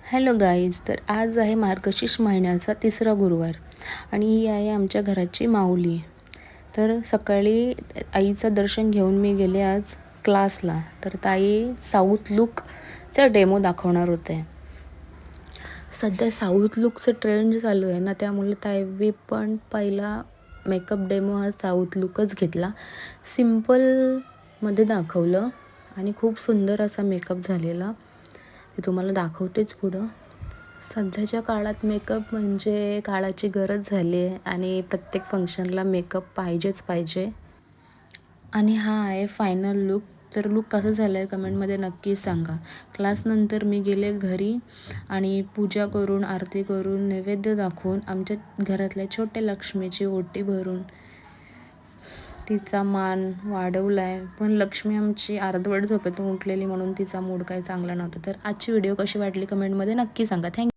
Hello guys, तर आज आहे मार्गशीर्ष महिन्याचा तिसरा गुरुवार आणि ही आहे आमच्या घराची माऊली. तर सकाळी आईचं दर्शन घेऊन मी गेले आज क्लासला. तर ताई साऊथ लुकचा डेमो दाखवणार होते. सध्या साऊथ लुकचं ट्रेंड चालू आहे ना, त्यामुळे ताई पण पहिला मेकअप डेमो हा साऊथ लुकच घेतला. सिम्पलमध्ये दाखवलं आणि खूप सुंदर असा मेकअप झालेला. ते तुम्हाला दाखवतेच पुढं. सध्याच्या काळात मेकअप म्हणजे काळाची गरज झाली आहे आणि प्रत्येक फंक्शनला मेकअप पाहिजेच पाहिजे. आणि हा आहे फायनल लुक. तर लुक कसं झालं आहे कमेंटमध्ये नक्की सांगा. क्लासनंतर मी गेले घरी आणि पूजा करून, आरती करून, नैवेद्य दाखवून, आमच्या घरातल्या छोट्या लक्ष्मीची ओटी भरून तिचा मान वाढवला आहे. पण लक्ष्मी आमची अर्धवट झोपेतून उठलेली म्हणून तिचा मूड काही चांगला नव्हता. तर आजची व्हिडिओ कशी वाटली कमेंटमध्ये नक्की सांगा. थँक्यू.